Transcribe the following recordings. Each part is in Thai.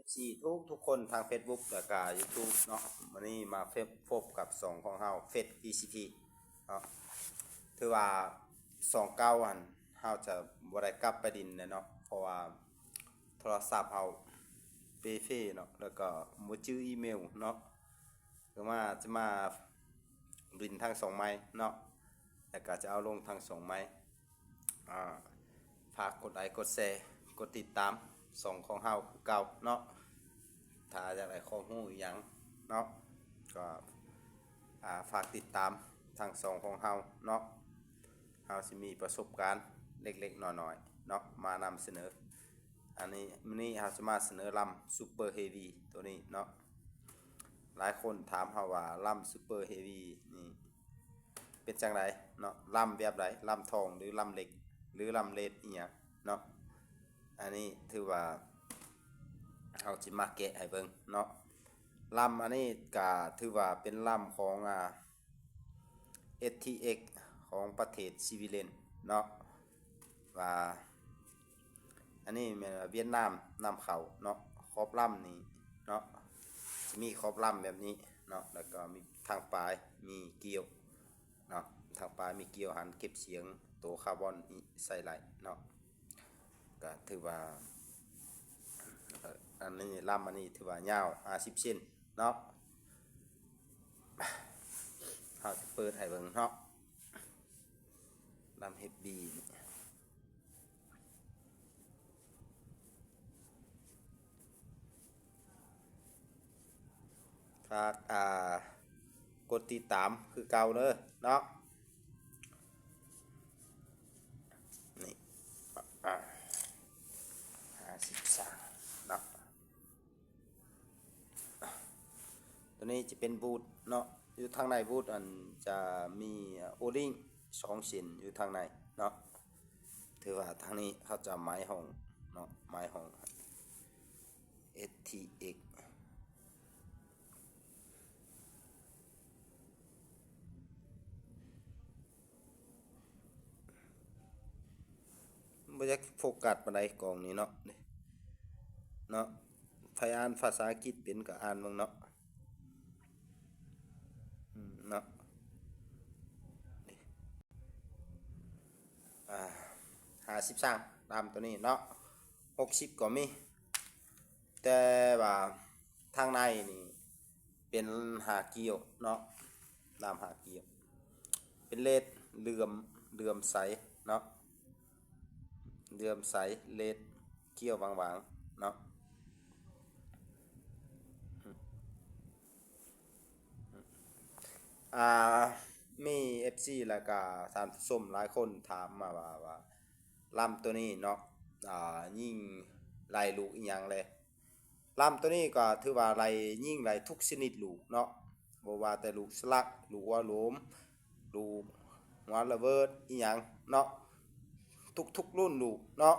FC ทุกคนทาง Facebook และก็ YouTube เนาะวันนี้มาพบกับสองของเฮาเฟซ DCT เนาะถือว่า29อันเฮาจะบ่ได้กลับไปดินเนาะเพราะว่าโทรศัพท์เฮาเปเฟเนาะแล้วก็บ่จื้ออีเมลเนาะคือว่าจะมาบินทาง2ไม้เนาะแล้วก็จะเอาลงทาง2ไม้ฝากกดไลค์กดแชร์กดติดตามสองของเฮาคือเก่าเนาะถ้าอยากได้ข้อมูลอีหยังเนาะก็ฝากติดตามทางสองของเฮาเนาะเฮาสิมีประสบการณ์เล็กๆน้อยๆเนาะมานำเสนออันนี้มื้อนี้เฮาจะมาเสนอลำซูเปอร์เฮฟวี่ตัวนี้เนาะหลายคนถามเฮาว่าลำซูเปอร์เฮฟวี่นี่เป็นจังไดเนาะลำแบบใดลำทองหรือลำเหล็กหรือลำเลดอีหยังเนาะอันนี้ถือว่าเอาจิมาแกะให้เบิ่งเนาะลำอันนี้ก็ถือว่าเป็นลำของSTX ของประเทศสวีเดนเนาะว่าอันนี้แม่นว่าเวียดนามนำเข้าเนาะขอบลำนี่เนาะจะมีขอบลำแบบนี้เนาะแล้วก็มีทางปลายมีเกลียวเนาะทางปลายมีเกลียวหันเก็บเสียงตัวคาร์บอนใส่ไหลเนาะก็ถือว่าอันนี้ลำอันนี้ถือว่ายาว50 เซนเนาะเราจะเปิดให้เบิ่งเนาะลำเฮฟบีฝากกดติดตามคือเก่าเด้อเนาะนี่53เนาะตัวนี้จะเป็นบูทเนาะอยู่ทางในบูทอันจะมีโอลิง2 เส้นอยู่ทางในเนาะถือว่าทางนี้เขาจะไม้ห้องเนาะไม้ห้อง STX บ่อยากโฟกัสปานใดกล่องนี้เนาะเนาะใครอ่านภาษาอังกฤษเป็นก็อ่านเบิ่งเนาะเนาะ53ตามตัวนี้เนาะ60ก็มีแต่ว่าทางในนี่เป็นหาเกี่ยวเนาะตามหาเกี่ยวเป็นเลดเหลื่อมใสเนาะเหลื่อมใสเลดเกี่ยวบางๆเนาะอ่ามี FC แล้วก็ท่านผู้ชมหลายคนถามมาว่าลำตัวนี้เนาะยิ่งไล่ลูกอีหยังเลยลำตัวนี้ก็ถือว่าไล่ยิ่งไล่ทุกชนิดลูกเนาะบ่ว่าแต่ลูกสลักลูกหัวโหลมลูกหัวระเบิดอีหยังเนาะทุกรุ่นลูกเนาะ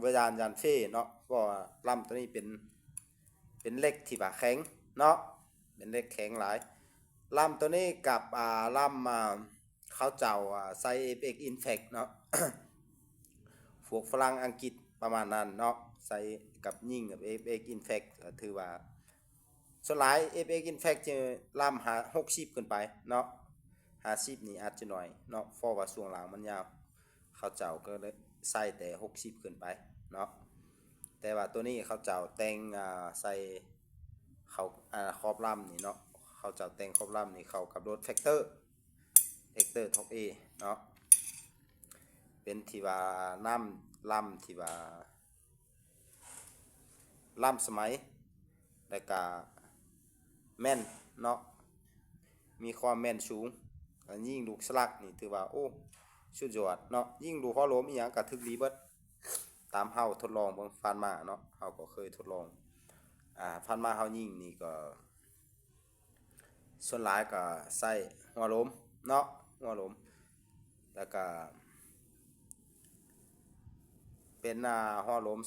เวลายันเฟ่เนาะก็ลำตัวนี้เป็นเหล็กที่ว่าแข็งเนาะเป็นเหล็กแข็งหลายลำตัวนี้กับลำเขาเจ้าใส่ FX Impact เนาะ พวกฝรั่งอังกฤษประมาณนั้นเนาะใส่กับยิ่งกับ FX Impact ถือว่าส่วนหลาย FX Impact จะลำหา60ขึ้นไปเนาะ50นี่อาจจะหน่อยเนาะเพราะว่าช่วงหลังมันยาวเขาเจ้าก็เลยใส่แต่60ขึ้นไปเนาะแต่ว่าตัวนี้เขาเจ้าแต่งใส่เขาครอบลำนี่เนาะเขาเจ้าแต่งครอบลำนี่เข้ากับรถแฟกเตอร์ท็อป A เนาะเป็นที่ว่าน้ำลำที่ว่าลำสมัยแล้วก็แม่นเนาะมีความแม่นสูงยิ่งลูกสลักนี่ถือว่าโอ้สุดยอดเนาะยิ่งลูกหัวโหลมอีหยังก็ถึกดีเบิดตามเฮาทดลองเบิ่งผ่านมาเนาะเฮาก็เคยทดลองผ่านมาเฮายิ่งนี่ก็ส่วนหลายก็ใส่หัวโหลมเนาะหัวโหลมแล้วก็เป็นหัวโหลม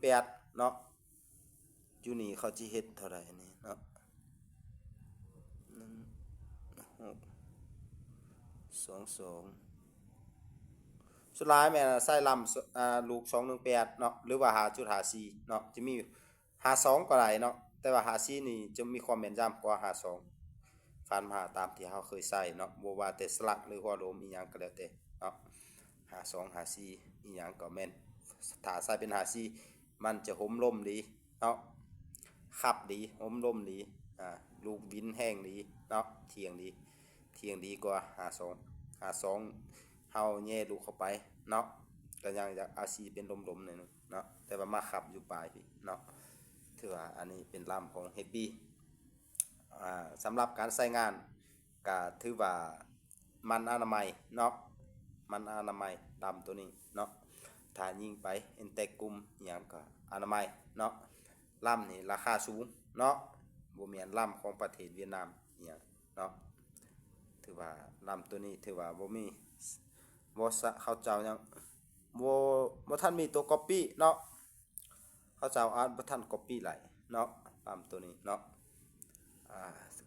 218เนาะอยู่นี่เขาสิเฮ็ดเท่าใดนี่เนาะ22สุดท้ายแม่ใส่ลำลูก218เนาะหรือว่า5.54เนาะจะมี 52ก็ได้เนาะแต่ว่า54นี่จะมีความแม่นยำกว่า52ฟันมาตามที่เราเคยใส่เนาะบ่ว่าแต่สลักหรือหัวโลมอีหยังก็แล้วแต่เนาะ52 54อีหยังก็แม่นถ้าใส่เป็น54มันจะห่มลมดีเนาะขับดีห่มลมดีลูกวินแห้งดีเนาะเที่ยงดีกว่า52เฮาแย่ลูกเข้าไปเนาะก็ยังจะอาซีเป็นลมๆหน่อยนึงเนาะแต่ว่ามาขับอยู่ปลายพี่เนาะถือว่าอันนี้เป็นลำของ Happy สำหรับการใช้งานก็ถือว่ามันอนามัยเนาะมันอนามัยลำตัวนี้เนาะถ้ายิงไปเอ็นเตกลุ่มอย่างก็อนามัยเนาะลำนี่ราคาสูงเนาะบ่แม่นลำของประเทศเวียดนามอย่างเนาะถือว่าลำตัวนี้ถือว่าบ่มีบ่เขาเจ้ายังบ่ทันมีตัวก๊อปปี้เนาะเขาเจ้าอาร์ตบ่ทันก๊อปปี้ไหลเนาะลำตัวนี้เนาะ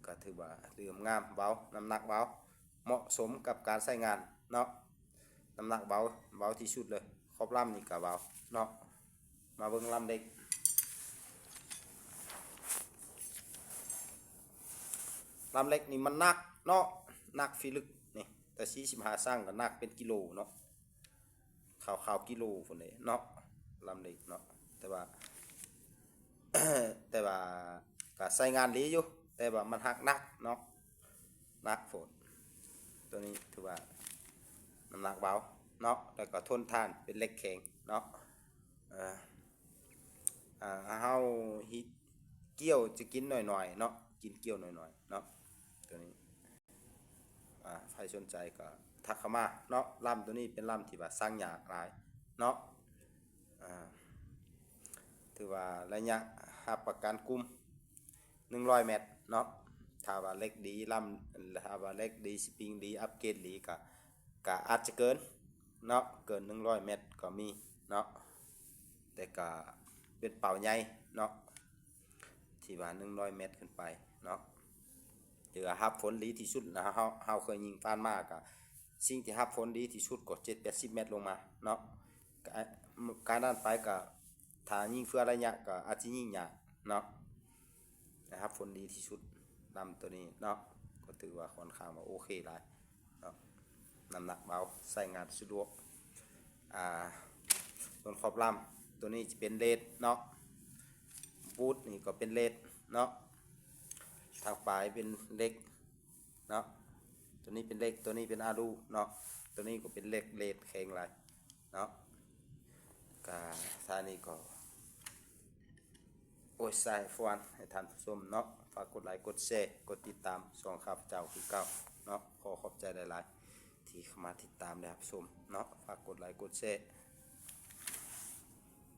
ก็ถือว่าเรื่องงามเบาน้ำหนักเบาเหมาะสมกับการใช้งานเนาะน้ำหนักเบาที่สุดเลยครบลำนี่ก็เบาเนาะมาเบิ่งลำเล็กนี่มันหนักเนาะหนักฟิลึกนี่แต่45สร้างก็หนักเป็นกิโลเนาะข่าวกิโลพุ่นเลยเนาะลำเล็กเนาะแต่ว่า แต่ว่าก็ใช้งานดีอยู่แต่ว่ามันหักหนักเนาะหนักโผดตัวนี้ถือว่าน้ำหนักเบาเนาะแล้วก็ทนทานเป็นเหล็กแข็งเนาะเฮาฮิเกี่ยวจะกินหน่อยๆเนาะกินเกี่ยวหน่อยๆเนาะตัวนี้ใครสนใจก็ทักเข้ามาเนาะลำตัวนี้เป็นลำที่ว่าสร้างยากหลายเนาะถือว่าระยะรับประกันกุม100 เมตรเนาะถ้าว่าเล็กดีลำถ้าว่าเล็กดีสปริงดีอัปเกรดดีก็อาจจะเกินเนาะเกิน100 เมตรก็มีเนาะแต่ก็เป็นเป่าใหญ่เนาะที่ว่า100 เมตรขึ้นไปเนาะถือว่ารับฝนดีที่สุดนะเฮาเคยยิงผ่านมาก็สิ่งที่รับฝนดีที่สุดก็7-80 เมตรลงมาเนาะการนั้นไปก็ถ้ายิงเฟื่อระยะก็อาจจะยิงยากเนาะนะครับฝนดีที่สุดลำตัวนี้เนาะก็ถือว่าค่อนข้างว่าโอเคหลายเนาะน้ำหนักเบาใส่งานสะดวกส่วนขอบลำตัวนี้จะเป็นเลดเนาะบูทนี่ก็เป็นเลดเนาะทางปลายเป็นเล็กเนาะตัวนี้เป็นเล็กตัวนี้เป็นอาลูเนาะตัวนี้ก็เป็นเล็กเลดแข็งหลายเนาะกาซานี่ก็โอ้ยใส่ฟวนให้ท่านผู้ชมเนาะฝากกดไลค์กดแชร์กดติดตามส่องข้าพเจ้าคือเก่าเนาะขอขอบใจหลายๆที่เข้ามาติดตามและรับชมเนาะฝากกดไลค์กดแชร์